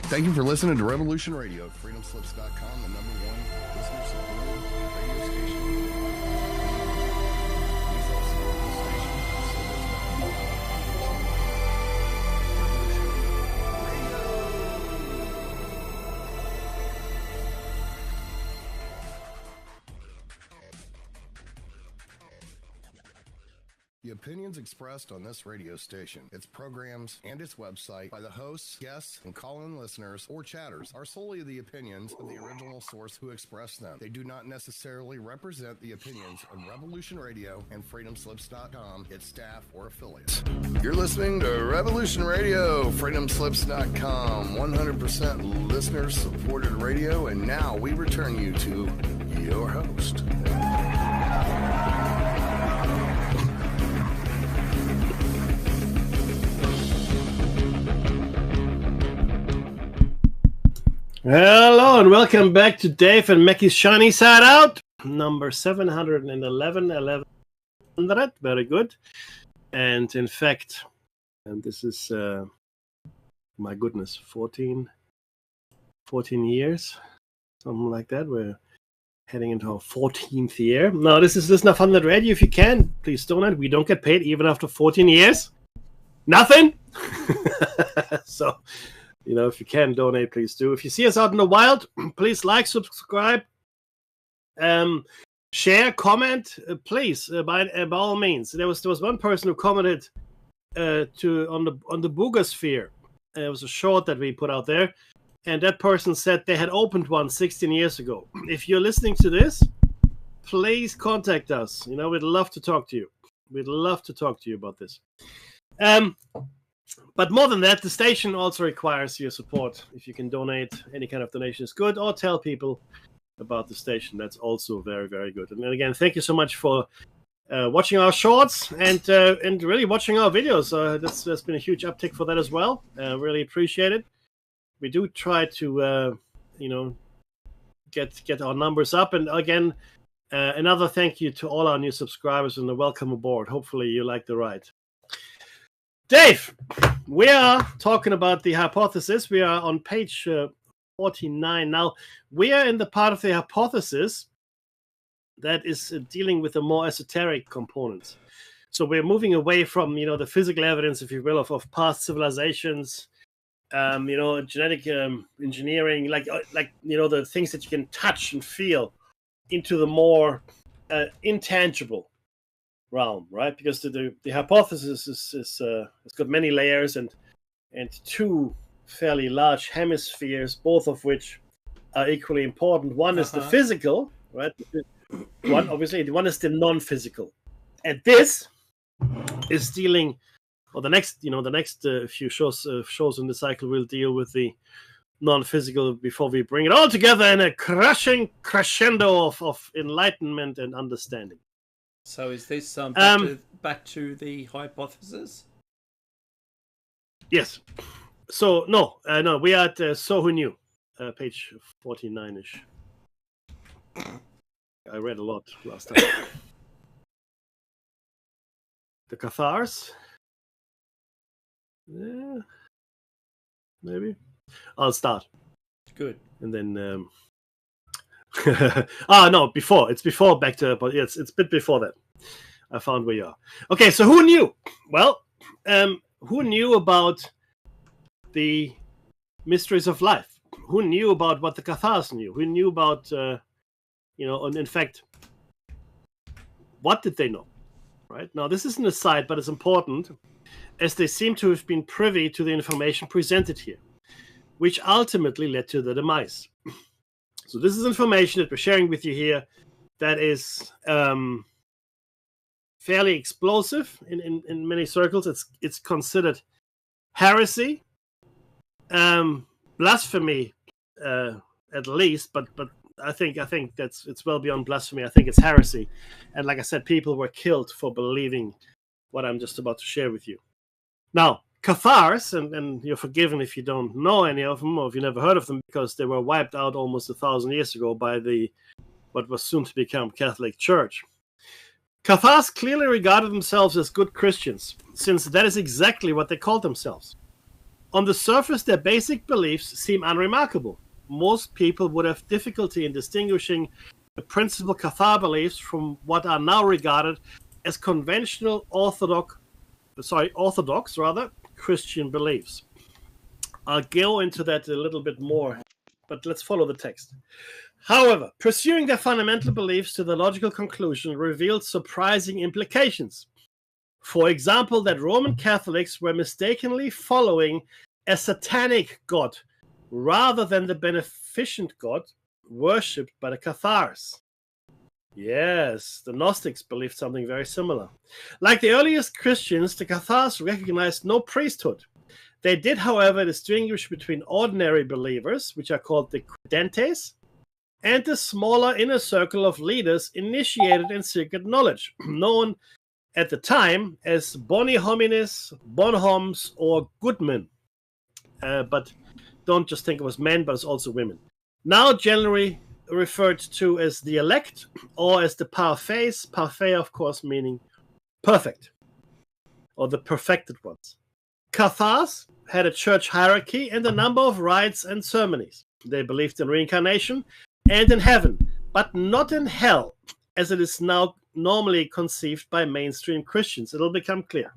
Thank you for listening to Revolution Radio, freedomslips.com, the number one listener-supported radio station. Please help support this station so there's nothing The opinions expressed on this radio station, its programs, and its website by the hosts, guests, and call-in listeners or chatters are solely the opinions of the original source who expressed them. They do not necessarily represent the opinions of Revolution Radio and freedomslips.com, its staff, or affiliates. You're listening to Revolution Radio, freedomslips.com, 100% listener-supported radio, and now we return you to your host. Hello and welcome back to Dave and Mackie's Shiny Side Out, number 711, very good. And in fact, and this is, my goodness, 14 years, something like that. We're heading into our 14th year. Now, this is Listener Funded Radio. If you can, please donate. We don't get paid even after 14 years. Nothing. So... if you can donate, please do. If you see us out in the wild, please like, subscribe, share, comment, please, by all means. There was one person who commented on the Boogosphere. It was a short that we put out there, and that person said they had opened one 16 years ago. If you're listening to this, please contact us. We'd love to talk to you. We'd love to talk to you about this. But more than that, the station also requires your support. If you can donate, any kind of donation is good, or tell people about the station. That's also very, very good. And then again, thank you so much for watching our shorts and really watching our videos. There's been a huge uptick for that as well. Really appreciate it. We do try to, get our numbers up. And again, another thank you to all our new subscribers and welcome aboard. Hopefully you like the ride. Dave, we are talking about the hypothesis. We are on page 49 now. We are in the part of the hypothesis that is dealing with the more esoteric components. So we're moving away from, the physical evidence, if you will, of past civilizations, genetic engineering, like the things that you can touch and feel, into the more intangible realm, right? Because the hypothesis is got many layers and two fairly large hemispheres, both of which are equally important. One is the physical, right? One is the non-physical, and this is dealing. Or the next few shows in the cycle will deal with the non-physical before we bring it all together in a crushing crescendo of enlightenment and understanding. So is this back to the hypothesis? Yes. So no, we are at So Who Knew, page 49-ish. I read a lot last time. The Cathars. Yeah, maybe. I'll start. Good. And then no, before. It's before back to, but it's a bit before that. I found where you are. Okay, so who knew? Well, who knew about the mysteries of life? Who knew about what the Cathars knew? Who knew about, and in fact, what did they know? Right? Now, this is an aside, but it's important, as they seem to have been privy to the information presented here, which ultimately led to the demise. So this is information that we're sharing with you here that is fairly explosive in many circles. It's considered heresy, blasphemy, at least. But I think it's well beyond blasphemy. I think it's heresy, and like I said, people were killed for believing what I'm just about to share with you. Now, Cathars, and you're forgiven if you don't know any of them or if you never heard of them, because they were wiped out almost 1,000 years ago by what was soon to become Catholic Church. Cathars clearly regarded themselves as good Christians, since that is exactly what they called themselves. On the surface, their basic beliefs seem unremarkable. Most people would have difficulty in distinguishing the principal Cathar beliefs from what are now regarded as conventional orthodox Christian beliefs. I'll go into that a little bit more, but let's follow the text. However, pursuing their fundamental beliefs to the logical conclusion revealed surprising implications. For example, that Roman Catholics were mistakenly following a satanic god rather than the beneficent god worshipped by the Cathars. Yes, the Gnostics believed something very similar. Like the earliest Christians, the Cathars recognized no priesthood. They did, however, distinguish between ordinary believers, which are called the credentes, and the smaller inner circle of leaders initiated in secret knowledge, known at the time as boni homines, bonhoms, or good men. But don't just think it was men, but it's also women. Now generally referred to as the elect or as the parfaits. Parfait, of course, meaning perfect, or the perfected ones. Cathars had a church hierarchy and a number of rites and ceremonies. They believed in reincarnation and in heaven, but not in hell, as it is now normally conceived by mainstream Christians. It'll become clear.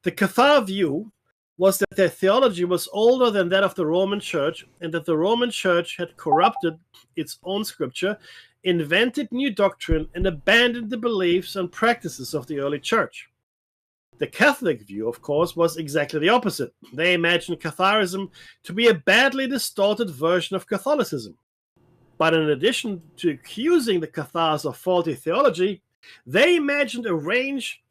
The Cathar view was that their theology was older than that of the Roman Church, and that the Roman Church had corrupted its own scripture, invented new doctrine, and abandoned the beliefs and practices of the early church. The Catholic view, of course, was exactly the opposite. They imagined Catharism to be a badly distorted version of Catholicism. But in addition to accusing the Cathars of faulty theology, they imagined a range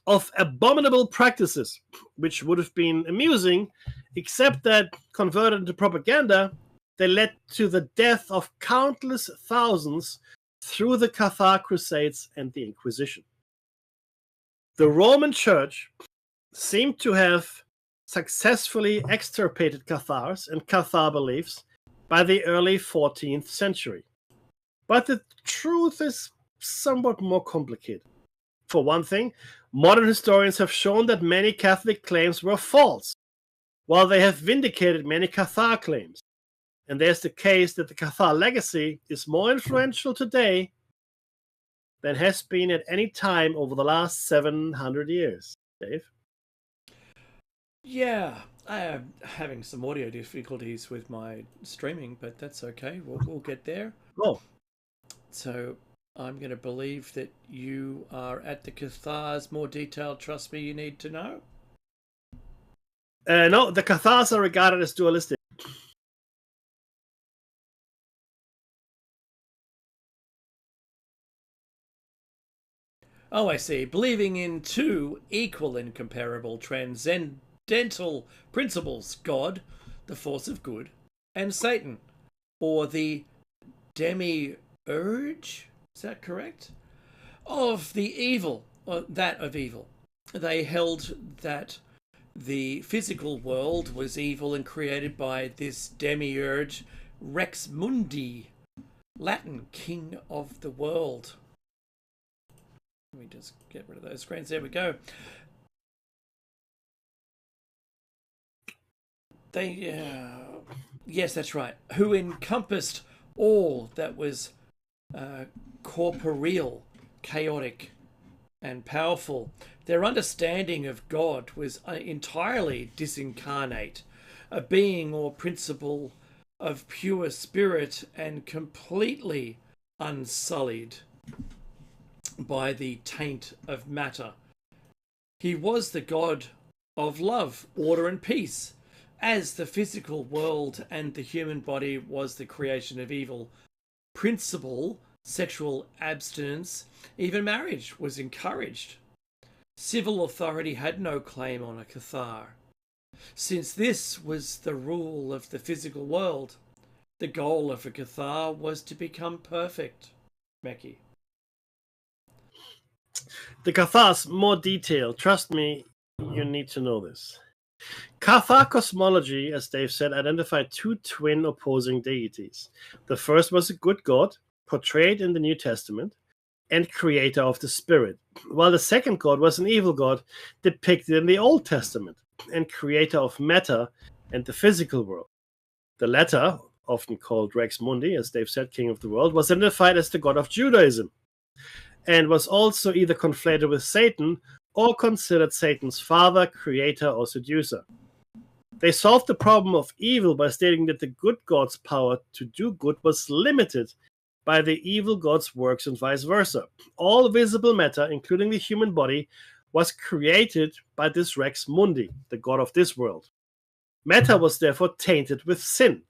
of abominable practices, which would have been amusing, except that, converted into propaganda, they led to the death of countless thousands through the Cathar Crusades and the Inquisition. The Roman Church seemed to have successfully extirpated Cathars and Cathar beliefs by the early 14th century. But the truth is somewhat more complicated. For one thing, modern historians have shown that many Catholic claims were false, while they have vindicated many Cathar claims. And there's the case that the Cathar legacy is more influential today than has been at any time over the last 700 years. Dave? Yeah, I am having some audio difficulties with my streaming, but that's okay. We'll get there. Oh. So I'm going to believe that you are at the Cathars. More detail, trust me, you need to know. No, the Cathars are regarded as dualistic. Oh, I see. Believing in two equal and comparable transcendental principles, God, the force of good, and Satan, or the demiurge, is that correct? Of the evil, or that of evil. They held that the physical world was evil and created by this demiurge, Rex Mundi, Latin, king of the world. Let me just get rid of those screens. There we go. Yes, that's right. Who encompassed all that was corporeal, chaotic, and powerful. Their understanding of God was entirely disincarnate, a being or principle of pure spirit and completely unsullied by the taint of matter. He was the God of love, order, and peace, as the physical world and the human body was the creation of evil. Principle, sexual abstinence, even marriage was encouraged. Civil authority had no claim on a Cathar. Since this was the rule of the physical world, the goal of a Cathar was to become perfect. Mekki. The Cathars, more detail. Trust me, you need to know this. Cathar cosmology, as Dave said, identified two twin opposing deities. The first was a good god, portrayed in the New Testament, and creator of the spirit, while the second god was an evil god, depicted in the Old Testament. and creator of matter and the physical world. The latter, often called Rex Mundi, as Dave said, king of the world, was identified as the god of Judaism and was also either conflated with Satan or considered Satan's father, creator, or seducer. They solved the problem of evil by stating that the good god's power to do good was limited by the evil god's works and vice versa. All visible matter, including the human body, was created by this Rex Mundi, the god of this world. Matter was therefore tainted with sin.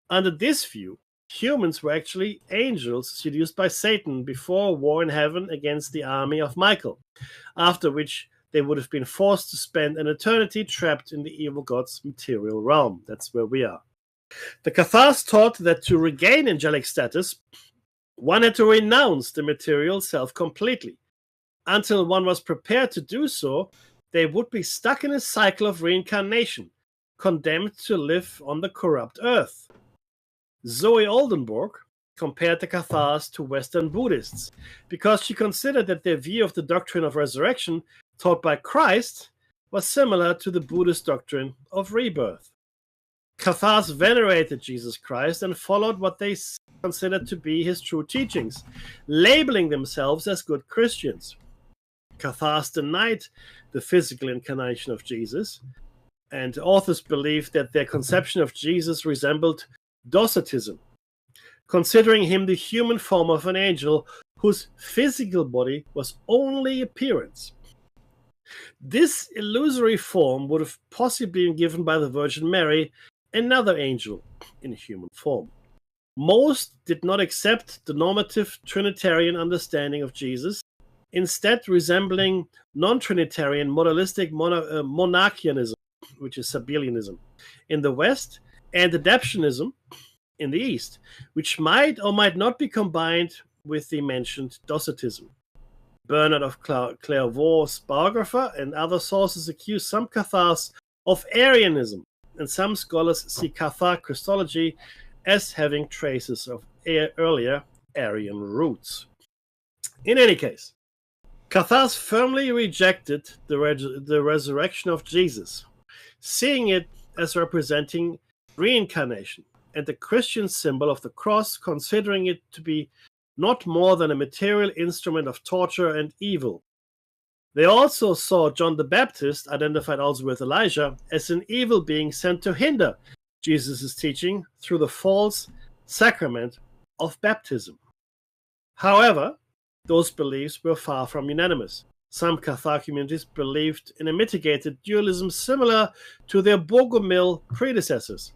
Under this view, humans were actually angels seduced by Satan before a war in heaven against the army of Michael, after which they would have been forced to spend an eternity trapped in the evil god's material realm. That's where we are. The Cathars taught that to regain angelic status, one had to renounce the material self completely. Until one was prepared to do so, they would be stuck in a cycle of reincarnation, condemned to live on the corrupt earth. Zoe Oldenburg compared the Cathars to Western Buddhists because she considered that their view of the doctrine of resurrection taught by Christ was similar to the Buddhist doctrine of rebirth. Cathars venerated Jesus Christ and followed what they considered to be his true teachings, labeling themselves as good Christians. Cathars denied the physical incarnation of Jesus, and authors believed that their conception of Jesus resembled Docetism, considering him the human form of an angel whose physical body was only appearance. This illusory form would have possibly been given by the Virgin Mary, another angel in human form. Most did not accept the normative Trinitarian understanding of Jesus, instead resembling non-Trinitarian modalistic monarchianism, which is Sabellianism, in the West, and adaptionism in the East, which might or might not be combined with the mentioned Docetism. Bernard of Clairvault's biographer and other sources accuse some Cathars of Arianism, and some scholars see Cathar Christology as having traces of earlier Arian roots. In any case, Cathars firmly rejected the resurrection of Jesus, seeing it as representing reincarnation and the Christian symbol of the cross, considering it to be not more than a material instrument of torture and evil. They also saw John the Baptist, identified also with Elijah, as an evil being sent to hinder Jesus' teaching through the false sacrament of baptism. However, those beliefs were far from unanimous. Some Cathar communities believed in a mitigated dualism similar to their Bogomil predecessors,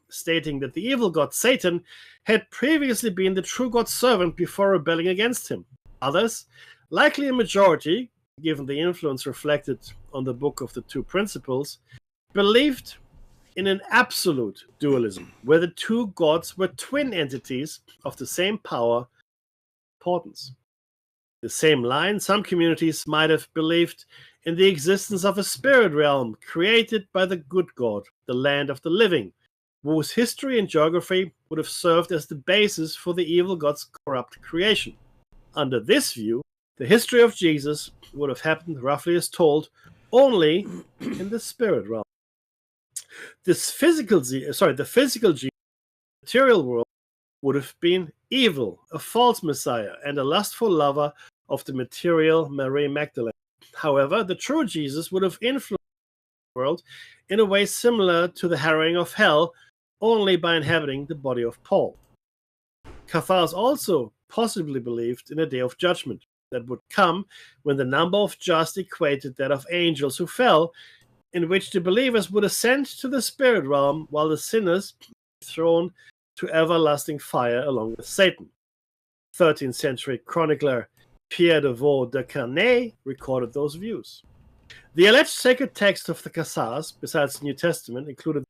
stating that the evil god Satan had previously been the true God's servant before rebelling against him. Others, likely a majority, given the influence reflected on the Book of the Two Principles, believed in an absolute dualism, where the two gods were twin entities of the same power and importance. The same line, some communities might have believed in the existence of a spirit realm created by the good God, the land of the living, whose history and geography would have served as the basis for the evil god's corrupt creation. Under this view, the history of Jesus would have happened roughly as told, only in the spirit realm. The physical Jesus, material world, would have been evil, a false messiah, and a lustful lover of the material Mary Magdalene. However, the true Jesus would have influenced the world in a way similar to the harrowing of hell, only by inhabiting the body of Paul. Cathars also possibly believed in a day of judgment that would come when the number of just equated that of angels who fell, in which the believers would ascend to the spirit realm while the sinners were thrown to everlasting fire along with Satan. 13th century chronicler Pierre de Vaux de Carnay recorded those views. The alleged sacred text of the Cathars, besides the New Testament, included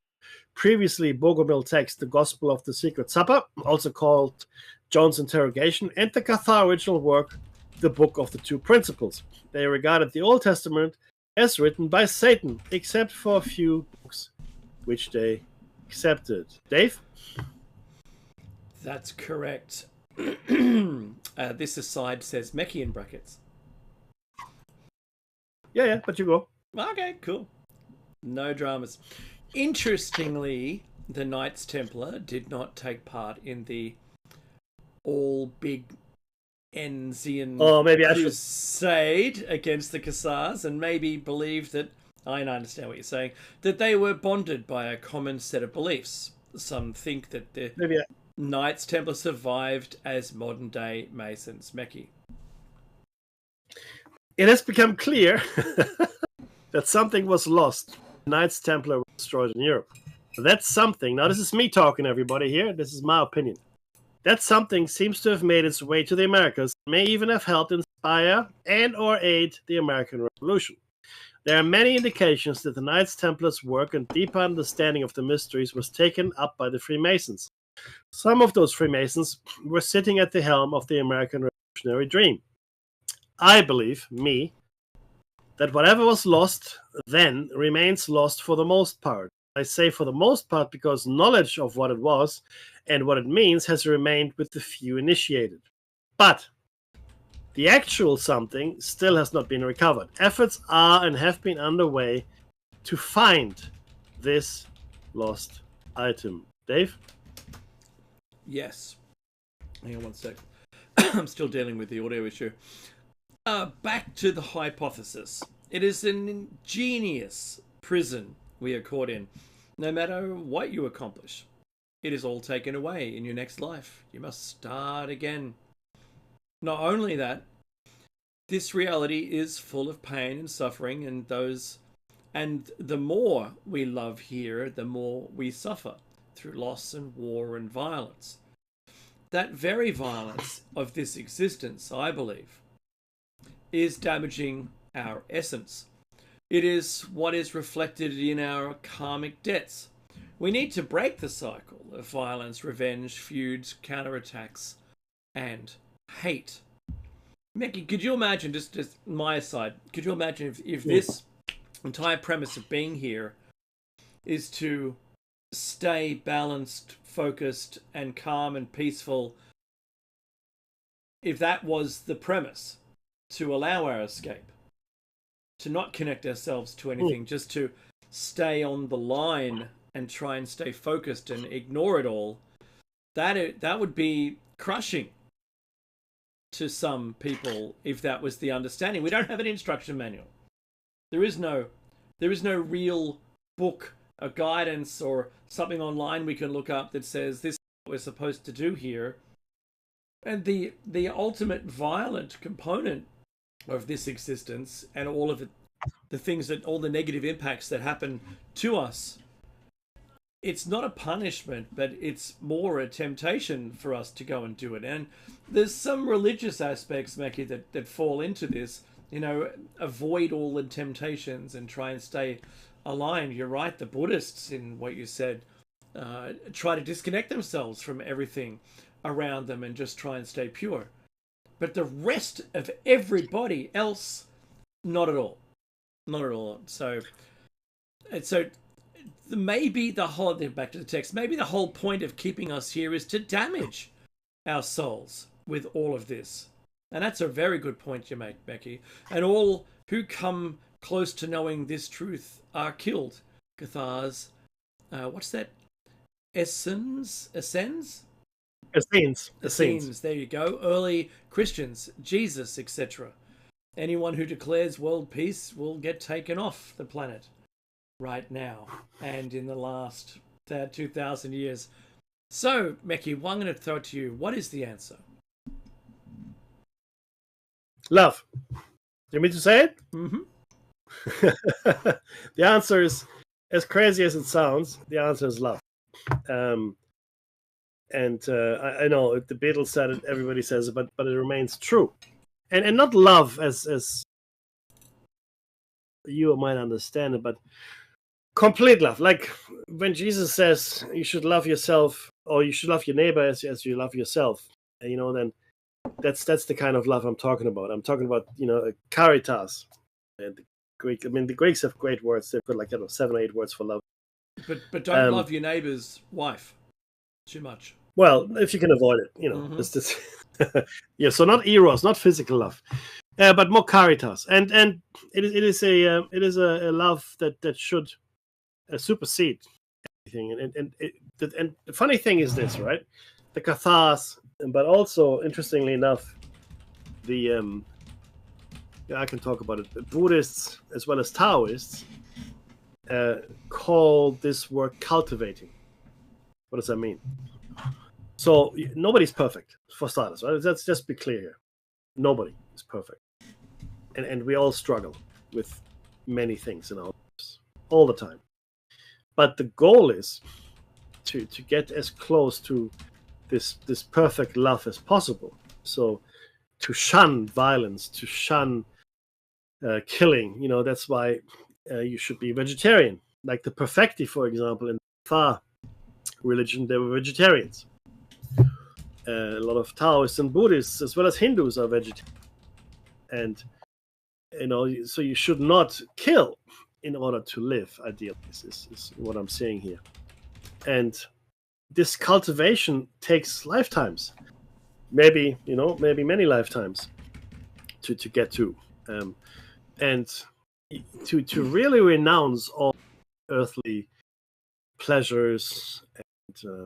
previously Bogomil text, the Gospel of the Secret Supper, also called John's Interrogation, and the Cathar original work, the Book of the Two Principles. They regarded the Old Testament as written by Satan, except for a few books which they accepted. Dave? That's correct. This aside says Mecchi in brackets. Yeah, but you go. Okay, cool. No dramas. Interestingly, the Knights Templar did not take part in the all big Enzian maybe I should. crusade against the Khazars, and maybe believed that, I understand what you're saying, that they were bonded by a common set of beliefs. Some think that the Maybe Knights Templar survived as modern day Masons. Meki. it has become clear that something was lost. Knights Templar were destroyed in Europe. That's something. Now, this is me talking, everybody here. This is my opinion. That something seems to have made its way to the Americas, may even have helped inspire and or aid the American Revolution. There are many indications that the Knights Templars' work and deeper understanding of the mysteries was taken up by the Freemasons. Some of those Freemasons were sitting at the helm of the American Revolutionary Dream. I believe, that whatever was lost then remains lost for the most part. I say for the most part because knowledge of what it was and what it means has remained with the few initiated. But the actual something still has not been recovered. Efforts are and have been underway to find this lost item. Dave? Yes. Hang on one sec. I'm still dealing with the audio issue. Back to the hypothesis. It is an ingenious prison we are caught in. No matter what you accomplish, it is all taken away in your next life. You must start again. Not only that, this reality is full of pain and suffering, and the more we love here, the more we suffer through loss and war and violence. That very violence of this existence, I believe, is damaging our essence. It is what is reflected in our karmic debts. We need to break the cycle of violence, revenge, feuds, counterattacks, and hate. Meki, could you imagine, just my aside, could you imagine if this entire premise of being here is to stay balanced, focused, and calm and peaceful, if that was the premise, to allow our escape, to not connect ourselves to anything, just to stay on the line and try and stay focused and ignore it all, that would be crushing to some people if that was the understanding. We don't have an instruction manual. There is no real book, a guidance, or something online we can look up that says this is what we're supposed to do here. And the ultimate violent component of this existence and all of the things that, all the negative impacts that happen to us, it's not a punishment, but it's more a temptation for us to go and do it. And there's some religious aspects, Meki, that fall into this. Avoid all the temptations and try and stay aligned. You're right, the Buddhists, in what you said, try to disconnect themselves from everything around them and just try and stay pure. But the rest of everybody else, not at all. Not at all. So maybe back to the text, maybe the whole point of keeping us here is to damage our souls with all of this. And that's a very good point you make, Becky. And all who come close to knowing this truth are killed. Cathars, what's that? Essenes? Essenes, there you go. Early Christians, Jesus, etc. Anyone who declares world peace will get taken off the planet right now and in the last 2,000 years. So, Meki, I'm going to throw it to you. What is the answer? Love. You want me to say it? Mm-hmm. The answer is, as crazy as it sounds, the answer is love. I know the Beatles said it, everybody says it, but it remains true. And not love as you might understand it, but complete love. Like when Jesus says you should love yourself, or you should love your neighbor as you love yourself, then that's the kind of love I'm talking about. I'm talking about, caritas. And the Greeks have great words. They've got 7 or 8 words for love. But don't love your neighbor's wife too much. Well, if you can avoid it, Mm-hmm. Yeah. So not eros, not physical love, but more caritas, and it is a love that should supersede everything. And the funny thing is this, right? The Cathars, but also interestingly enough, the I can talk about it. The Buddhists as well as Taoists call this work cultivating. What does that mean? So nobody's perfect, for starters, right? Let's just be clear here. Nobody is perfect, and we all struggle with many things in our lives all the time. But the goal is to get as close to this perfect love as possible. So to shun violence, to shun killing. That's why you should be vegetarian. Like the Perfecti, for example, in the Fa religion, they were vegetarians. A lot of Taoists and Buddhists, as well as Hindus, are vegetarian. And so you should not kill in order to live. Ideally, is what I'm saying here. And this cultivation takes lifetimes, maybe many lifetimes to get to, and to really renounce all earthly pleasures and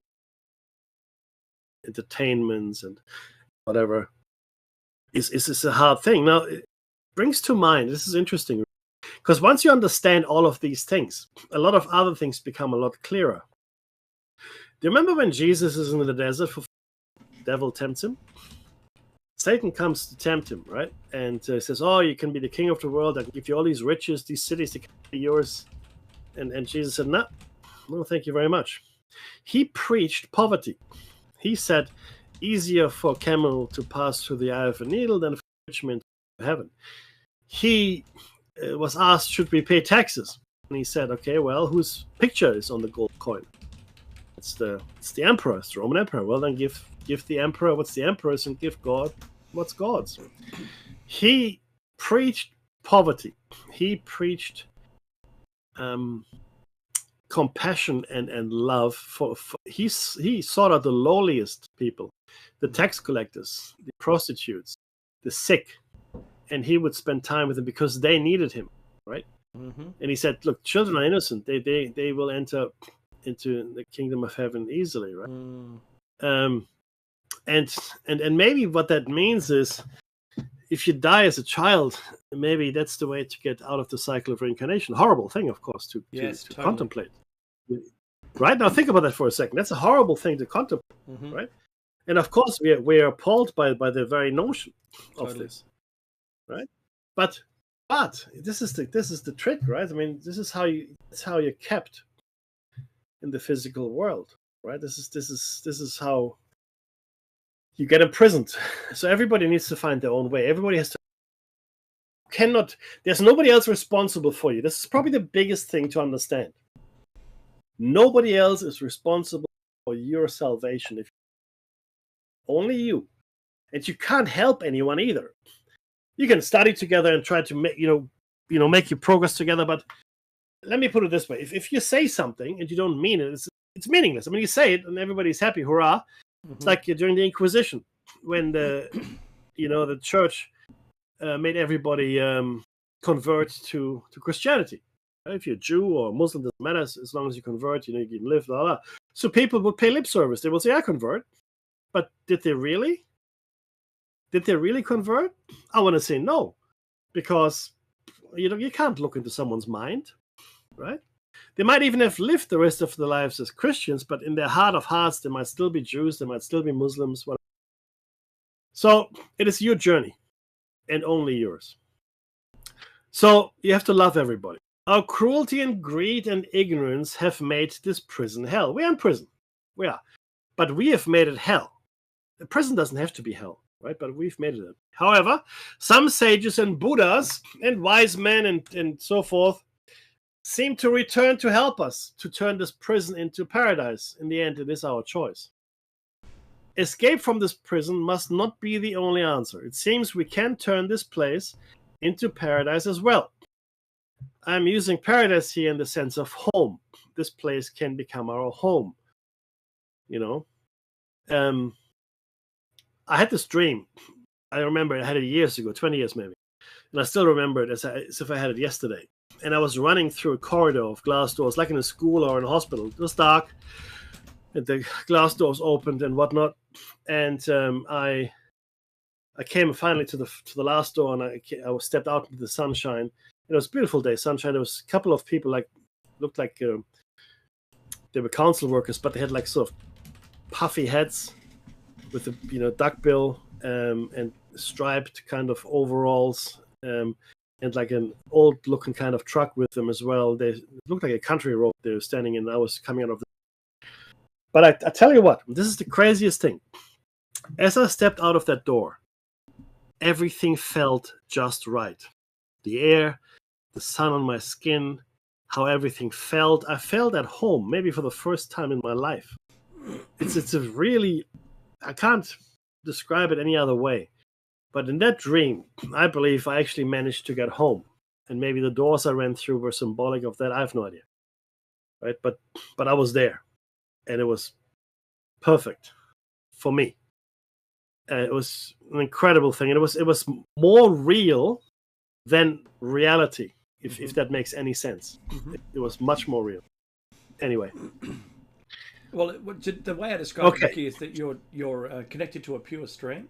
entertainments and whatever is a hard thing. Now, it brings to mind, this is interesting, because once you understand all of these things, a lot of other things become a lot clearer. Do you remember when Jesus is in the desert, the devil tempts him? Satan comes to tempt him, right? And says, oh, you can be the king of the world. I can give you all these riches, these cities, they can be yours. And Jesus said, no, thank you very much. He preached poverty. He said, easier for a camel to pass through the eye of a needle than for a rich man to go to heaven. He was asked, should we pay taxes? And he said, okay, well, whose picture is on the gold coin? It's the emperor, it's the Roman emperor. Well, then give the emperor what's the emperor's and give God what's God's. He preached poverty. He preached compassion and love for he sought out the lowliest people, the tax collectors, the prostitutes, the sick, and he would spend time with them because they needed him, right? Mm-hmm. And he said, look, children are innocent. They will enter into the kingdom of heaven easily, right? And maybe what that means is, if you die as a child, maybe that's the way to get out of the cycle of reincarnation. Horrible thing, of course, to totally contemplate. Right? Now think about that for a second. That's a horrible thing to contemplate, mm-hmm. right? And of course, we are appalled by the very notion of this, right? But this is the trick, right? I mean, this is how you're kept in the physical world, right? This is how you get imprisoned. So everybody needs to find their own way. Everybody has to there's nobody else responsible for you. This is probably the biggest thing to understand. Nobody else is responsible for your salvation. Only you. And you can't help anyone either. You can study together and try to make your progress together, but let me put it this way. If you say something and you don't mean it, it's meaningless. I mean, you say it and everybody's happy, hurrah. Mm-hmm. It's like during the Inquisition, when the church made everybody convert to Christianity. If you're Jew or Muslim, doesn't matter, as long as you convert, you can live, blah, blah. So people would pay lip service. They would say, I convert. But did they really? Did they really convert? I want to say no, because you can't look into someone's mind, right? They might even have lived the rest of their lives as Christians, but in their heart of hearts, they might still be Jews, they might still be Muslims, whatever. So it is your journey, and only yours. So you have to love everybody. Our cruelty and greed and ignorance have made this prison hell. We are in prison. We are. But we have made it hell. The prison doesn't have to be hell, right? But we've made it. However, some sages and Buddhas and wise men and so forth seem to return to help us to turn this prison into paradise. In the end, it is our choice. Escape from this prison must not be the only answer. It seems we can turn this place into paradise as well. I'm using paradise here in the sense of home. This place can become our home. I had this dream. I remember I had it years ago, 20 years maybe. And I still remember it as if I had it yesterday. and I was running through a corridor of glass doors, like in a school or in a hospital. It was dark, and the glass doors opened and whatnot. And I came finally to the last door, and I stepped out into the sunshine. It was a beautiful day, sunshine. There was a couple of people, looked like they were council workers, but they had like sort of puffy heads with a duckbill and striped kind of overalls, and like an old looking kind of truck with them as well. They looked like a country road they were standing in. I was coming out of But I tell you what, this is the craziest thing. As I stepped out of that door, everything felt just right. The air, the sun on my skin, how everything felt. I felt at home, maybe for the first time in my life. It's a really, I can't describe it any other way. But in that dream, I believe I actually managed to get home. And maybe the doors I ran through were symbolic of that. I have no idea. Right? But I was there. And it was perfect for me. It was an incredible thing. And it was more real than reality, if that makes any sense. It was much more real. Anyway. Well, the way I describe it, Mickey, is that you're connected to a pure stream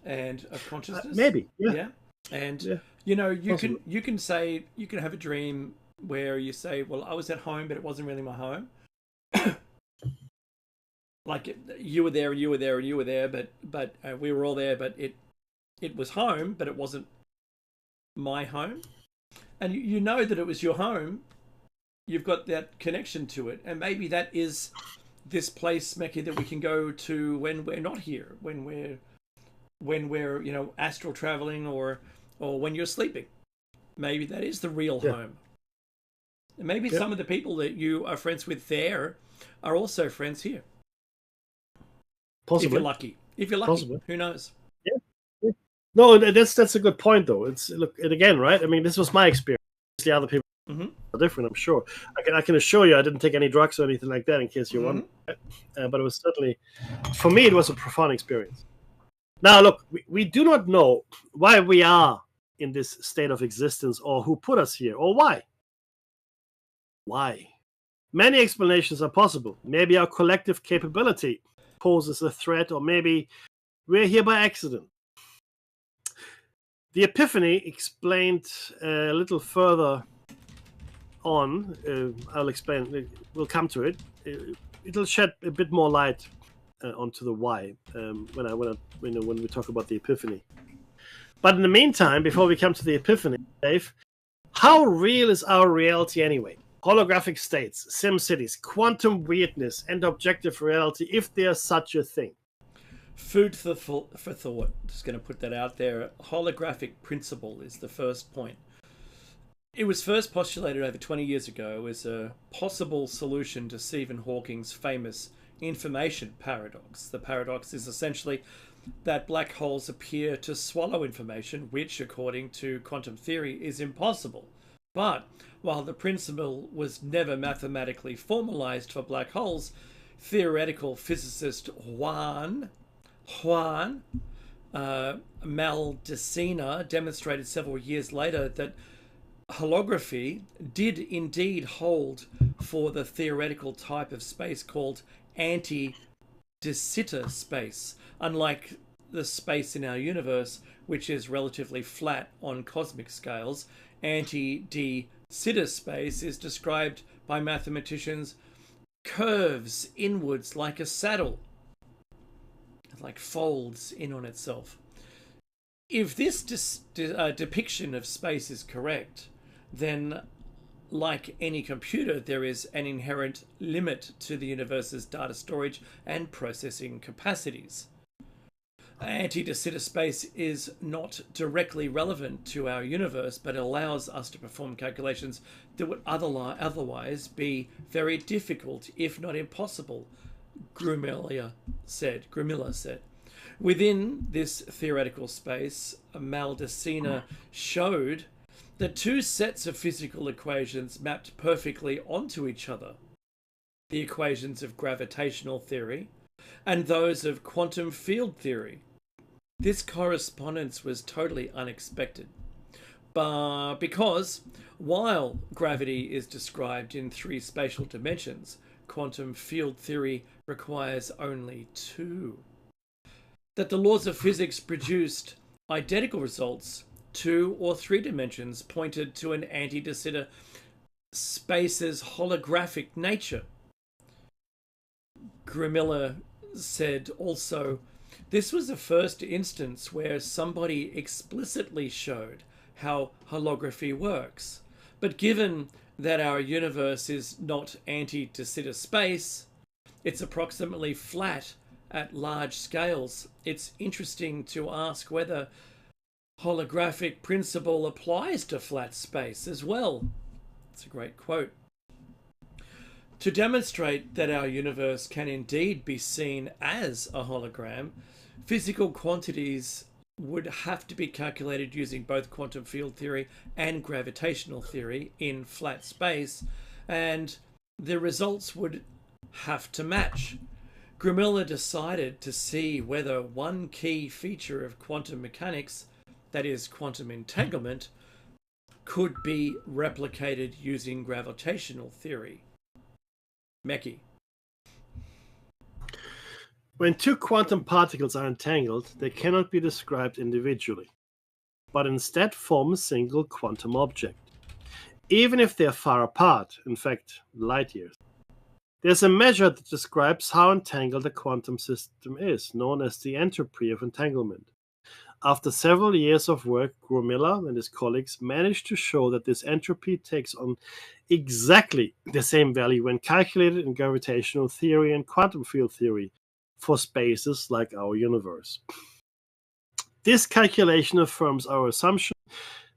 and of consciousness. Maybe, yeah. And you can say, you can have a dream where you say, well, I was at home, but it wasn't really my home. Like you were there and you were there and you were there, but we were all there, but it was home, but it wasn't my home. And you know that it was your home. You've got that connection to it, and maybe that is this place, Mecca, that we can go to when we're not here, when we're astral traveling, or when you're sleeping. Maybe that is the real home. And maybe some of the people that you are friends with there are also friends here. Possibly. If you're lucky. Possibly. Who knows? Yeah. No, that's a good point, though. And again, right? I mean, this was my experience. The other people are different, I'm sure. I can assure you I didn't take any drugs or anything like that, in case you're wondering. But it was certainly, for me, it was a profound experience. Now, look, we do not know why we are in this state of existence, or who put us here, or why. Why? Many explanations are possible. Maybe our collective capability poses a threat, or maybe we're here by accident. The Epiphany explained a little further on. I'll explain. We'll come to it. It'll shed a bit more light onto the why when we talk about the Epiphany. But in the meantime, before we come to the Epiphany, Dave, how real is our reality anyway? Holographic states, sim cities, quantum weirdness, and objective reality, if there's such a thing. Food for thought. Just going to put that out there. Holographic principle is the first point. It was first postulated over 20 years ago as a possible solution to Stephen Hawking's famous information paradox. The paradox is essentially that black holes appear to swallow information, which, according to quantum theory, is impossible. But while the principle was never mathematically formalized for black holes, theoretical physicist Juan Maldacena demonstrated several years later that holography did indeed hold for the theoretical type of space called anti-de Sitter space, unlike the space in our universe, which is relatively flat on cosmic scales. Anti-de Sitter space is described by mathematicians curves inwards like a saddle, like folds in on itself. If this depiction of space is correct, then like any computer, there is an inherent limit to the universe's data storage and processing capacities. Anti-de Sitter space is not directly relevant to our universe, but allows us to perform calculations that would otherwise be very difficult, if not impossible, Grimilla said. Within this theoretical space, Maldacena showed that two sets of physical equations mapped perfectly onto each other. The equations of gravitational theory and those of quantum field theory. This correspondence was totally unexpected. because while gravity is described in 3 spatial dimensions, quantum field theory requires only 2. That the laws of physics produced identical results 2 or 3 dimensions pointed to an anti-de Sitter space's holographic nature. Grimiller said also, this was the first instance where somebody explicitly showed how holography works. But given that our universe is not anti-de Sitter space, it's approximately flat at large scales, it's interesting to ask whether holographic principle applies to flat space as well. It's a great quote. To demonstrate that our universe can indeed be seen as a hologram, physical quantities would have to be calculated using both quantum field theory and gravitational theory in flat space, and the results would have to match. Grimiller decided to see whether one key feature of quantum mechanics, that is quantum entanglement, could be replicated using gravitational theory. Meki. When 2 quantum particles are entangled, they cannot be described individually, but instead form a single quantum object, even if they are far apart, in fact, light years. There's a measure that describes how entangled a quantum system is, known as the entropy of entanglement. After several years of work, Grimiller and his colleagues managed to show that this entropy takes on exactly the same value when calculated in gravitational theory and quantum field theory for spaces like our universe. This calculation affirms our assumption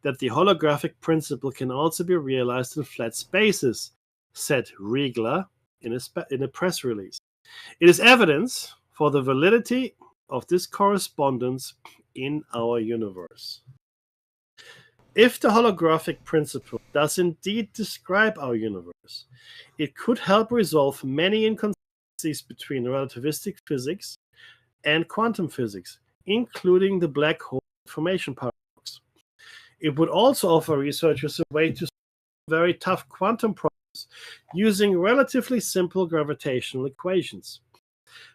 that the holographic principle can also be realized in flat spaces, said Riegler in a press release. It is evidence for the validity of this correspondence in our universe. If the holographic principle does indeed describe our universe, it could help resolve many inconsistencies between relativistic physics and quantum physics, including the black hole information paradox. It would also offer researchers a way to solve very tough quantum problems using relatively simple gravitational equations.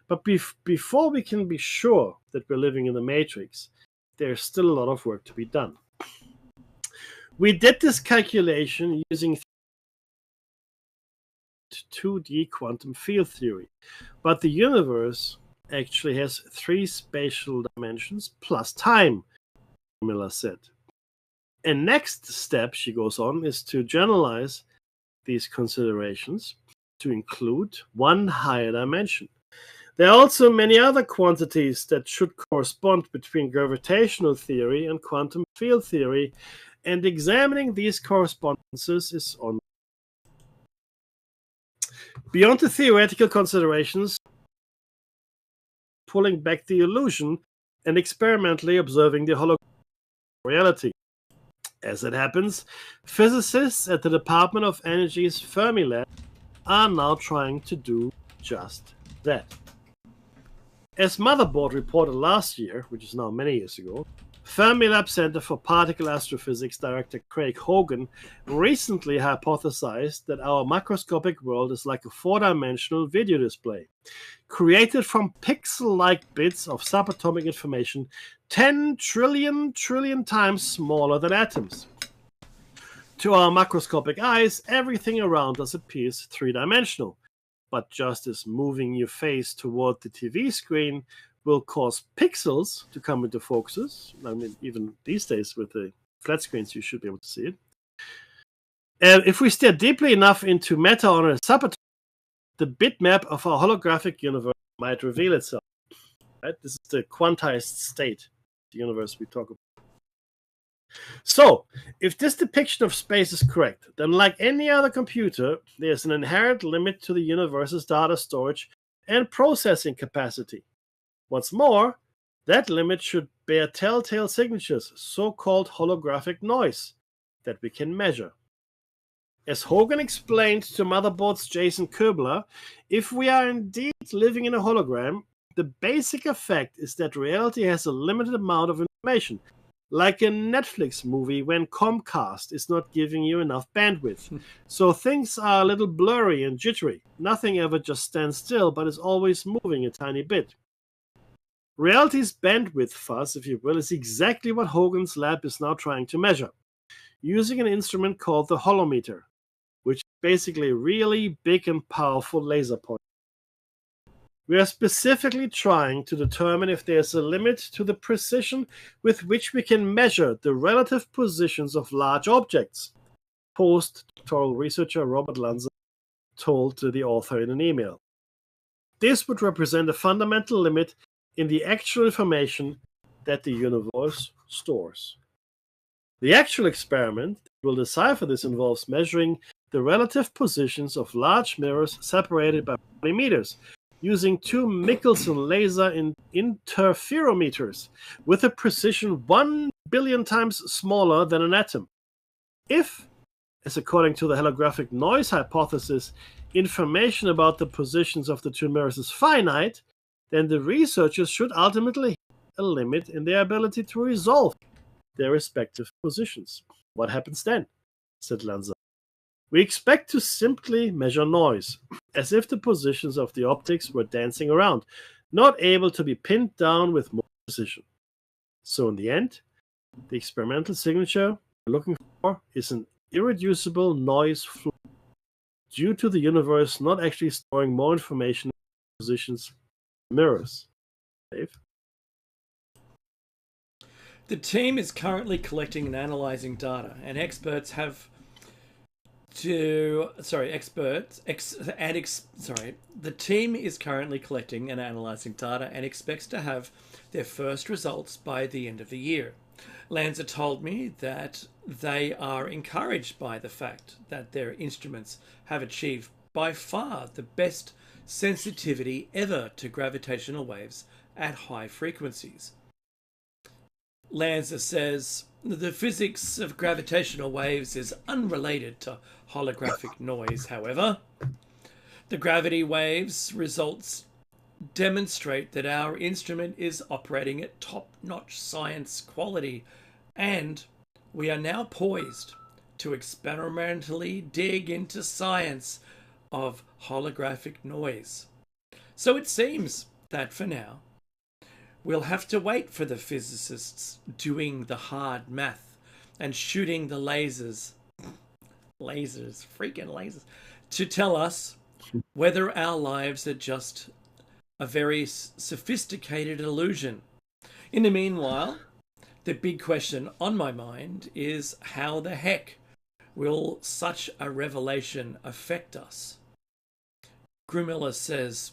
But before we can be sure that we're living in the Matrix, there's still a lot of work to be done. We did this calculation using 2D quantum field theory, but the universe actually has 3 spatial dimensions plus time, Miller said. A next step, she goes on, is to generalize these considerations to include one higher dimension. There are also many other quantities that should correspond between gravitational theory and quantum field theory, and examining these correspondences is on. Beyond the theoretical considerations, pulling back the illusion and experimentally observing the holographic reality. As it happens, physicists at the Department of Energy's Fermilab are now trying to do just that. As Motherboard reported last year, which is now many years ago, Fermilab Center for Particle Astrophysics Director Craig Hogan recently hypothesized that our macroscopic world is like a 4-dimensional video display, created from pixel-like bits of subatomic information 10 trillion times smaller than atoms. To our macroscopic eyes, everything around us appears 3-dimensional, but just as moving your face toward the TV screen will cause pixels to come into focus. I mean, even these days with the flat screens, you should be able to see it. And if we stare deeply enough into matter on a subatom, the bitmap of our holographic universe might reveal itself. Right? This is the quantized state, the universe we talk about. So, if this depiction of space is correct, then like any other computer, there's an inherent limit to the universe's data storage and processing capacity. What's more, that limit should bear telltale signatures, so-called holographic noise, that we can measure. As Hogan explained to Motherboard's Jason Köbler, if we are indeed living in a hologram, the basic effect is that reality has a limited amount of information, like a Netflix movie when Comcast is not giving you enough bandwidth. So things are a little blurry and jittery. Nothing ever just stands still, but is always moving a tiny bit. Reality's bandwidth fuzz, if you will, is exactly what Hogan's lab is now trying to measure, using an instrument called the holometer, which is basically a really big and powerful laser pointer. We are specifically trying to determine if there's a limit to the precision with which we can measure the relative positions of large objects, post-doctoral researcher Robert Lanza told the author in an email. This would represent a fundamental limit in the actual information that the universe stores. The actual experiment that will decipher this involves measuring the relative positions of large mirrors separated by 40 meters, using 2 Michelson laser interferometers with a precision 1 billion times smaller than an atom. If, as according to the holographic noise hypothesis, information about the positions of the 2 mirrors is finite, then the researchers should ultimately hit a limit in their ability to resolve their respective positions. What happens then? Said Lanza. We expect to simply measure noise, as if the positions of the optics were dancing around, not able to be pinned down with more precision. So in the end, the experimental signature we're looking for is an irreducible noise flow, due to the universe not actually storing more information in positions than mirrors. Dave? The team is currently collecting and analyzing data, and the team is currently collecting and analyzing data and expects to have their first results by the end of the year. Lanza told me that they are encouraged by the fact that their instruments have achieved by far the best sensitivity ever to gravitational waves at high frequencies. Lanza says the physics of gravitational waves is unrelated to holographic noise, however. The gravity waves results demonstrate that our instrument is operating at top-notch science quality, and we are now poised to experimentally dig into science of holographic noise. So it seems that for now, we'll have to wait for the physicists doing the hard math and shooting the lasers, to tell us whether our lives are just a very sophisticated illusion. In the meanwhile, the big question on my mind is how the heck will such a revelation affect us? Grimilla says,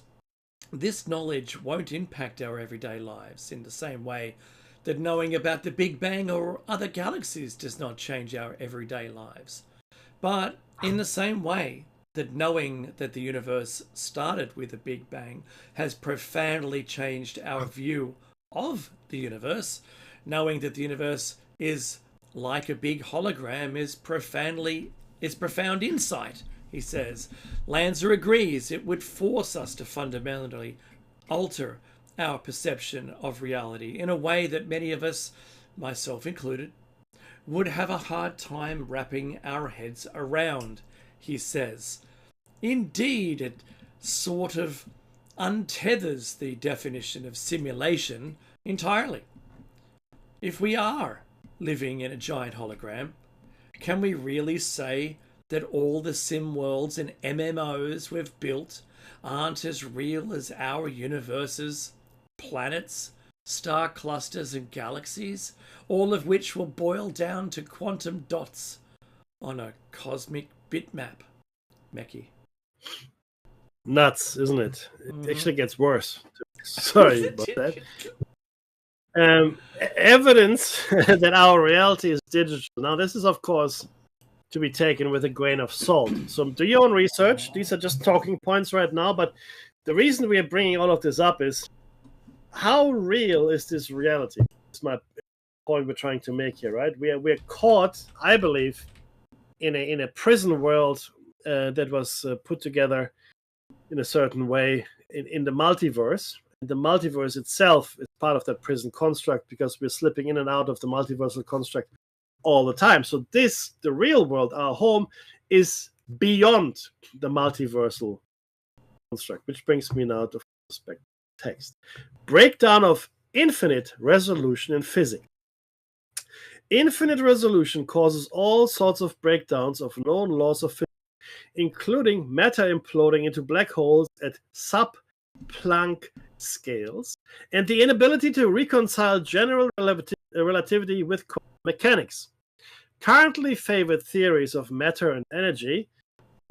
this knowledge won't impact our everyday lives in the same way that knowing about the Big Bang or other galaxies does not change our everyday lives. But in the same way that knowing that the universe started with a Big Bang has profoundly changed our view of the universe, knowing that the universe is like a big hologram is profound insight, he says. Lanza agrees it would force us to fundamentally alter our perception of reality in a way that many of us, myself included, would have a hard time wrapping our heads around, he says. Indeed, it sort of untethers the definition of simulation entirely. If we are living in a giant hologram, can we really say that all the sim worlds and MMOs we've built aren't as real as our universes, planets, star clusters and galaxies, all of which will boil down to quantum dots on a cosmic bitmap? Mecky. Nuts, isn't it? It actually gets worse. Sorry about that. Evidence that our reality is digital. Now, this is, of course, to be taken with a grain of salt. So do your own research. These are just talking points right now, but the reason we are bringing all of this up is how real is this reality? That's my point we're trying to make here, right? We're caught, I believe, in a prison world that was put together in a certain way in the multiverse. The multiverse itself is part of that prison construct because we're slipping in and out of the multiversal construct all the time. So the real world, our home, is beyond the multiversal construct, which brings me now to the text. Breakdown of infinite resolution in physics. Infinite resolution causes all sorts of breakdowns of known laws of physics, including matter imploding into black holes at sub-Planck scales, and the inability to reconcile general relativity with quantum mechanics. Currently favored theories of matter and energy,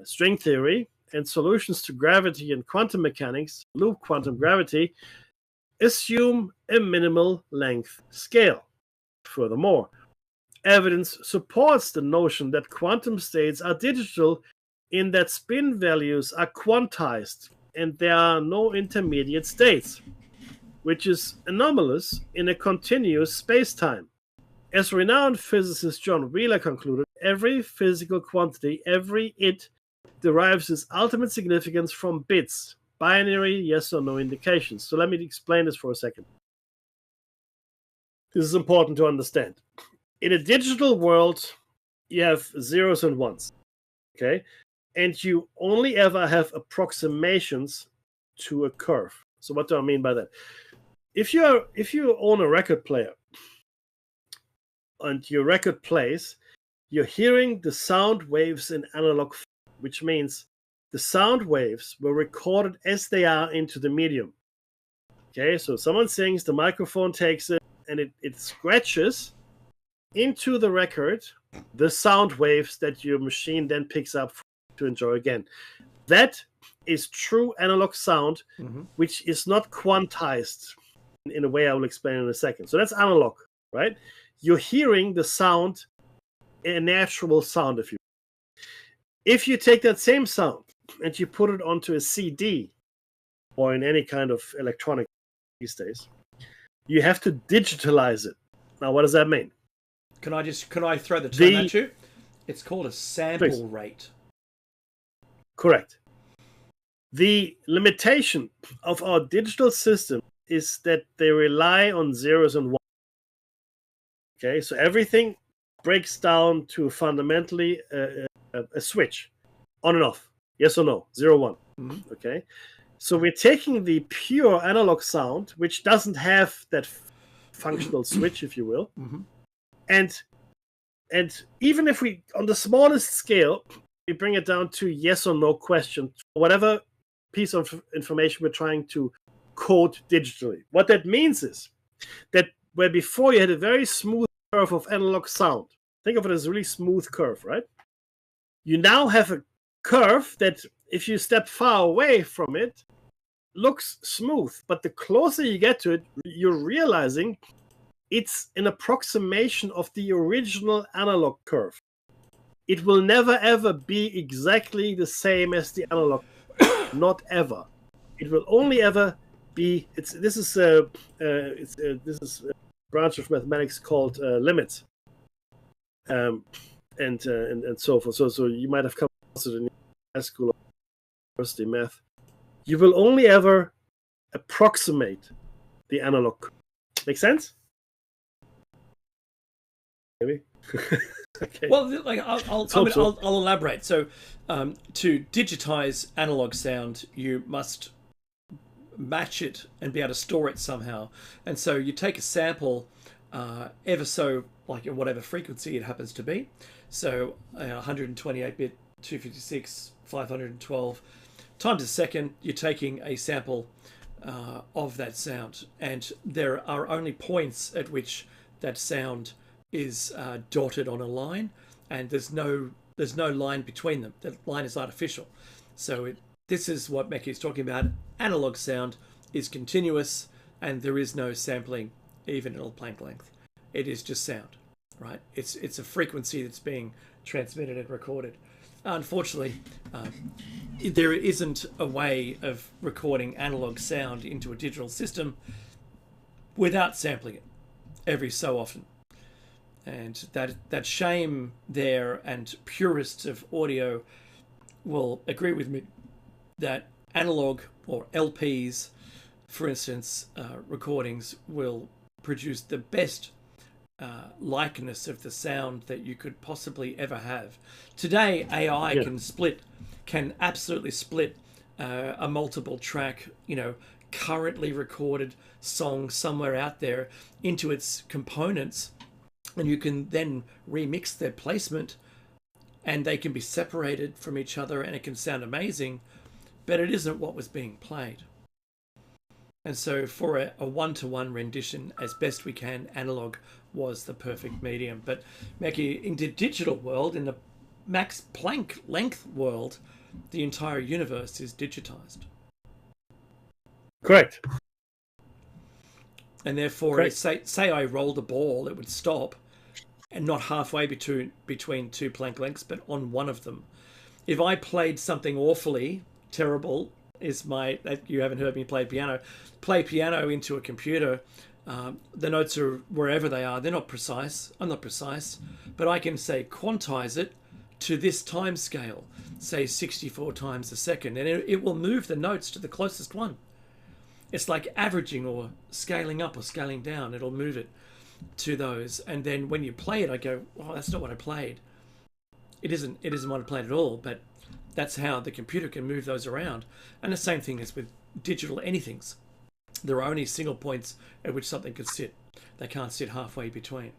string theory, and solutions to gravity and quantum mechanics, loop quantum gravity, assume a minimal length scale. Furthermore, evidence supports the notion that quantum states are digital in that spin values are quantized and there are no intermediate states, which is anomalous in a continuous spacetime. As renowned physicist John Wheeler concluded, every physical quantity, every it, derives its ultimate significance from bits, binary yes or no indications. So let me explain this for a second. This is important to understand. In a digital world, you have zeros and ones, okay? And you only ever have approximations to a curve. So what do I mean by that? If you own a record player and your record plays, you're hearing the sound waves in analog, which means the sound waves were recorded as they are into the medium. Okay, so someone sings, the microphone takes it, and it scratches into the record the sound waves that your machine then picks up to enjoy again. That is true analog sound, which is not quantized in a way I will explain in a second. So that's analog, right? You're hearing the sound, a natural sound, if you will. If you take that same sound and you put it onto a CD or in any kind of electronic these days, you have to digitalize it. Now, what does that mean? Can I throw the term at you? It's called a sample rate. Correct. The limitation of our digital system is that they rely on zeros and ones. Okay, so everything breaks down to fundamentally a switch, on and off, yes or no, 0, 1. Okay, so we're taking the pure analog sound, which doesn't have that functional switch, if you will, and even if we, on the smallest scale, we bring it down to yes or no question, whatever piece of information we're trying to code digitally. What that means is that where before you had a very smooth curve of analog sound, think of it as a really smooth curve, right? You now have a curve that, if you step far away from it, looks smooth. But the closer you get to it, you're realizing it's an approximation of the original analog curve. It will never ever be exactly the same as the analog, not ever. It will only ever be. This is a branch of mathematics called limits, and so forth. So you might have come across it in high school or university math. You will only ever approximate the analog. Make sense? Maybe. Okay. Well, like I'll elaborate. So, to digitize analog sound, you must match it and be able to store it somehow. And so you take a sample, ever so, like at whatever frequency it happens to be. So 128-bit, 256, 512 times a second. You're taking a sample of that sound, and there are only points at which that sound is dotted on a line, and there's no line between them. The line is artificial. So this is what Mekki is talking about. Analog sound is continuous, and there is no sampling, even at Planck length. It is just sound, right? It's a frequency that's being transmitted and recorded. Unfortunately, there isn't a way of recording analog sound into a digital system without sampling it every so often. And that shame there, and purists of audio will agree with me that analog or LPs for instance, recordings will produce the best likeness of the sound that you could possibly ever have. Today, AI can absolutely split a multiple track, currently recorded song somewhere out there into its components, and you can then remix their placement, and they can be separated from each other, and it can sound amazing, but it isn't what was being played. And so for a one-to-one rendition, as best we can, analog was the perfect medium. But Mackie, in the digital world, in the Max Planck length world, the entire universe is digitized. Correct. And therefore, say I rolled a ball, it would stop, and not halfway between two Planck lengths, but on one of them. If I played something awfully terrible, you haven't heard me play piano into a computer, the notes are wherever they are. They're not precise. I'm not precise, but I can say quantize it to this time scale, say 64 times a second, and it will move the notes to the closest one. It's like averaging or scaling up or scaling down. It'll move it to those, and then when you play it, I go, "Oh, that's not what I played." It isn't what I played at all, but that's how the computer can move those around. And the same thing is with digital anythings. There are only single points at which something could sit. They can't sit halfway between.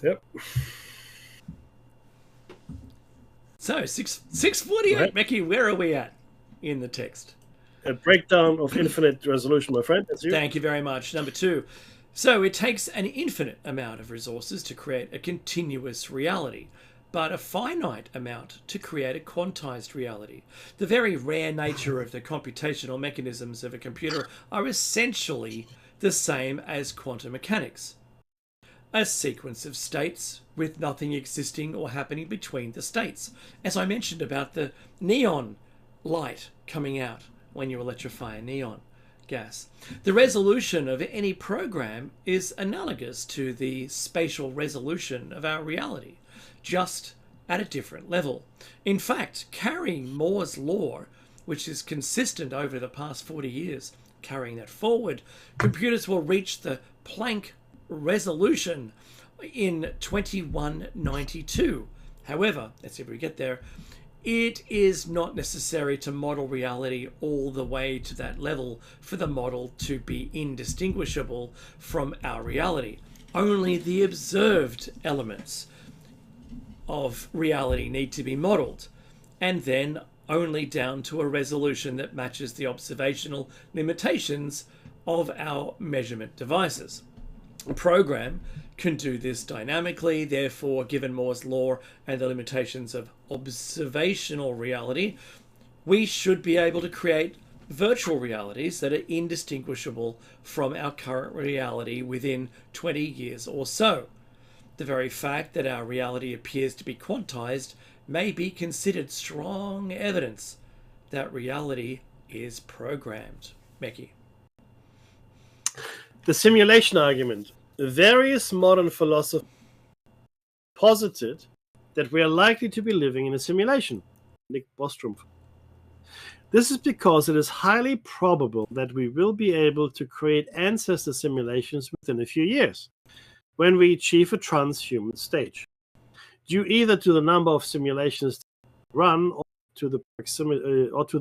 Yep. So 648, right. Mackie, where are we at in the text? A breakdown of infinite resolution, my friend. That's you. Thank you very much. Number 2. So it takes an infinite amount of resources to create a continuous reality, but a finite amount to create a quantized reality. The very rare nature of the computational mechanisms of a computer are essentially the same as quantum mechanics. A sequence of states with nothing existing or happening between the states. As I mentioned about the neon light coming out when you electrify a neon gas. The resolution of any program is analogous to the spatial resolution of our reality, just at a different level. In fact, carrying Moore's law, which is consistent over the past 40 years, carrying that forward, computers will reach the Planck resolution in 2192. However, let's see if we get there. It is not necessary to model reality all the way to that level for the model to be indistinguishable from our reality. Only the observed elements of reality need to be modeled, and then only down to a resolution that matches the observational limitations of our measurement devices. A program can do this dynamically. Therefore, given Moore's law and the limitations of observational reality, we should be able to create virtual realities that are indistinguishable from our current reality within 20 years or so. The very fact that our reality appears to be quantized may be considered strong evidence that reality is programmed. Mackie. The simulation argument. Various modern philosophers posited that we are likely to be living in a simulation. Nick Bostrom. This is because it is highly probable that we will be able to create ancestor simulations within a few years, when we achieve a transhuman stage. Due either to the number of simulations run or to the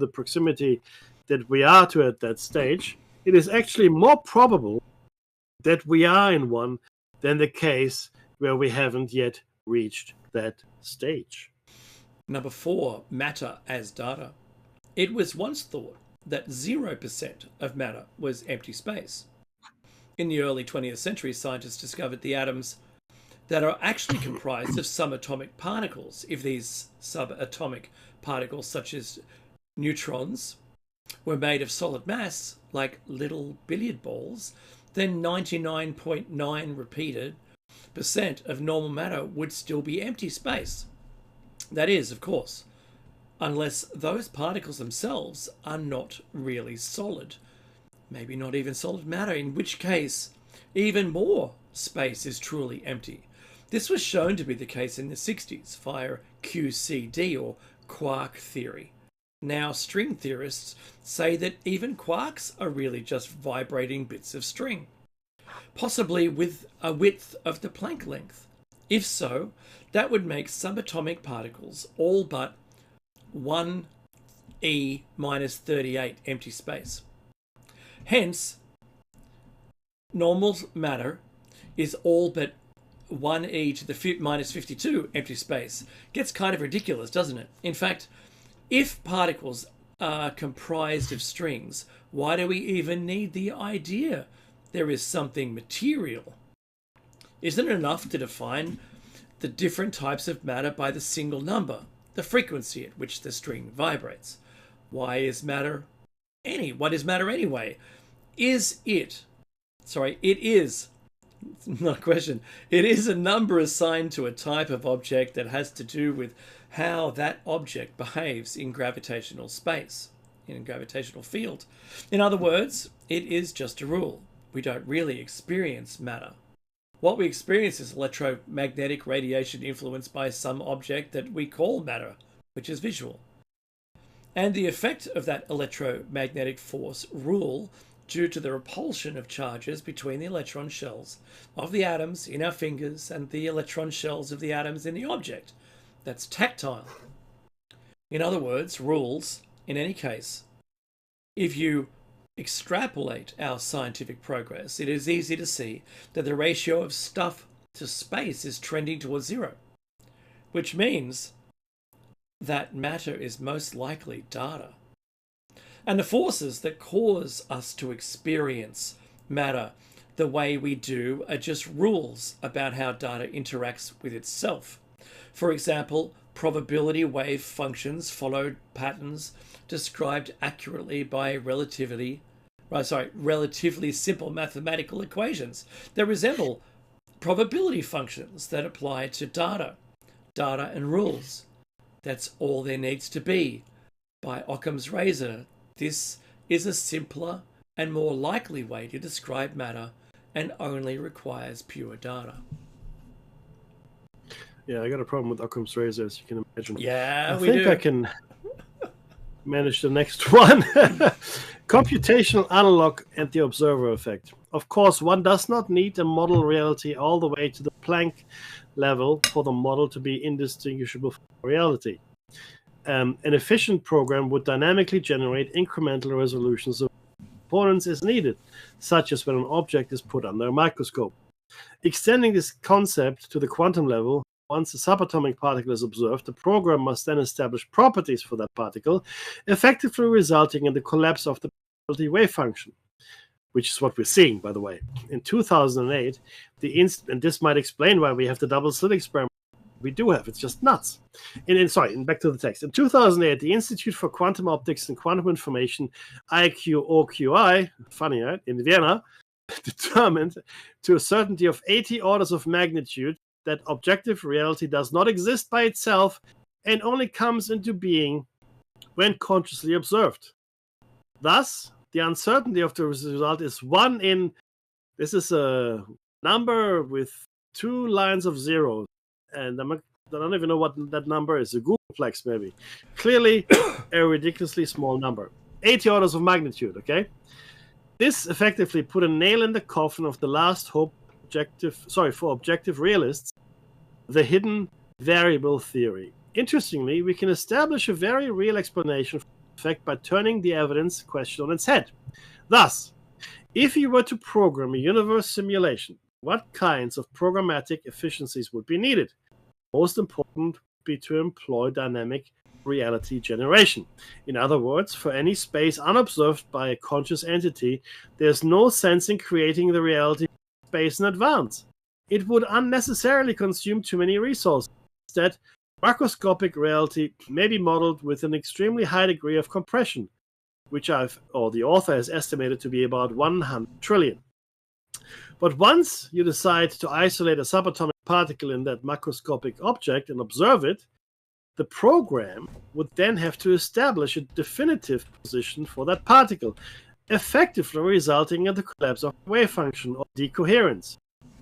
proximity that we are to at that stage, it is actually more probable that we are in one than the case where we haven't yet reached that stage. Number 4, matter as data. It was once thought that 0% of matter was empty space. In the early 20th century, scientists discovered the atoms that are actually comprised of subatomic particles. If these subatomic particles, such as neutrons, were made of solid mass, like little billiard balls, then 99.9 repeated % of normal matter would still be empty space. That is, of course, unless those particles themselves are not really solid. Maybe not even solid matter, in which case even more space is truly empty. This was shown to be the case in the 60s via QCD, or quark theory. Now, string theorists say that even quarks are really just vibrating bits of string, possibly with a width of the Planck length. If so, that would make subatomic particles all but 1e minus 38 empty space. Hence, normal matter is all but 1e to the minus 52 empty space. Gets kind of ridiculous, doesn't it? In fact, if particles are comprised of strings, why do we even need the idea there is something material? Isn't it enough to define the different types of matter by the single number, the frequency at which the string vibrates? What is matter anyway? It is not a question. It is a number assigned to a type of object that has to do with how that object behaves in gravitational space, in a gravitational field. In other words, it is just a rule. We don't really experience matter. What we experience is electromagnetic radiation influenced by some object that we call matter, which is visual. And the effect of that electromagnetic force rule due to the repulsion of charges between the electron shells of the atoms in our fingers and the electron shells of the atoms in the object. That's tactile. In other words, rules, in any case. If you extrapolate our scientific progress, it is easy to see that the ratio of stuff to space is trending towards zero, which means that matter is most likely data. And the forces that cause us to experience matter the way we do are just rules about how data interacts with itself. For example, probability wave functions follow patterns described accurately by relatively simple mathematical equations that resemble probability functions that apply to data and rules. That's all there needs to be. By Occam's razor, this is a simpler and more likely way to describe matter and only requires pure data. Yeah, I got a problem with Occam's razor, as you can imagine. Yeah, I think I can manage the next one. Computational analog and the observer effect. Of course, one does not need a model reality all the way to the Planck level for the model to be indistinguishable from reality. An efficient program would dynamically generate incremental resolutions of components as needed, such as when an object is put under a microscope. Extending this concept to the quantum level, once a subatomic particle is observed, the program must then establish properties for that particle, effectively resulting in the collapse of the probability wave function, which is what we're seeing, by the way. In 2008, and this might explain why we have the double slit experiment. We do have. It's just nuts. Back to the text. In 2008, the Institute for Quantum Optics and Quantum Information, IQOQI, funny, right, in Vienna, determined to a certainty of 80 orders of magnitude that objective reality does not exist by itself and only comes into being when consciously observed. Thus, the uncertainty of the result is 1 in, this is a number with 2 lines of zeros. And I don't even know what that number is, a googolplex maybe. Clearly a ridiculously small number. 80 orders of magnitude, okay? This effectively put a nail in the coffin of the last hope for objective realists, the hidden variable theory. Interestingly, we can establish a very real explanation for the effect by turning the evidence question on its head. Thus, if you were to program a universe simulation, what kinds of programmatic efficiencies would be needed? Most important would be to employ dynamic reality generation. In other words, for any space unobserved by a conscious entity, there's no sense in creating the reality space in advance. It would unnecessarily consume too many resources. Instead, macroscopic reality may be modeled with an extremely high degree of compression, which the author has estimated to be about 100 trillion. But once you decide to isolate a subatomic particle in that macroscopic object and observe it, the program would then have to establish a definitive position for that particle, effectively resulting in the collapse of the wave function or decoherence.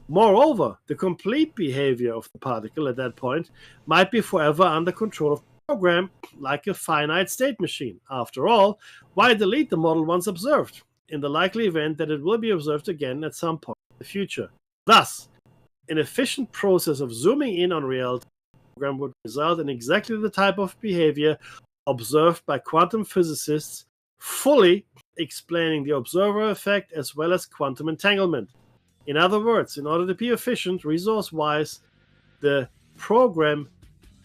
Moreover, the complete behavior of the particle at that point might be forever under control of program like a finite state machine. After all, why delete the model once observed, in the likely event that it will be observed again at some point in the future? Thus, an efficient process of zooming in on reality program would result in exactly the type of behavior observed by quantum physicists, fully explaining the observer effect as well as quantum entanglement. In other words, in order to be efficient resource-wise, the program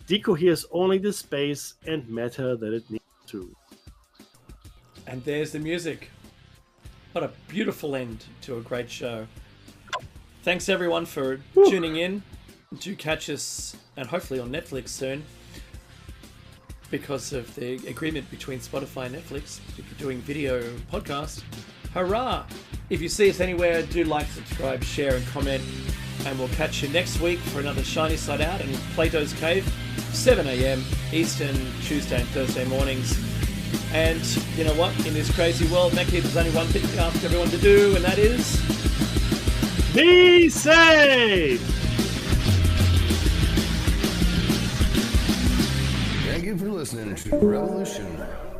decoheres only the space and matter that it needs to. And there's the music. What a beautiful end to a great show. Thanks everyone for tuning in. Do catch us, and hopefully on Netflix soon, because of the agreement between Spotify and Netflix. If you're doing video podcast, hurrah! If you see us anywhere, do like, subscribe, share, and comment. And we'll catch you next week for another Shiny Side Out in Plato's Cave, 7 a.m. Eastern, Tuesday and Thursday mornings. And you know what? In this crazy world, Mackie, there's only one thing to ask everyone to do, and that is... be safe! Thank you for listening to Revolution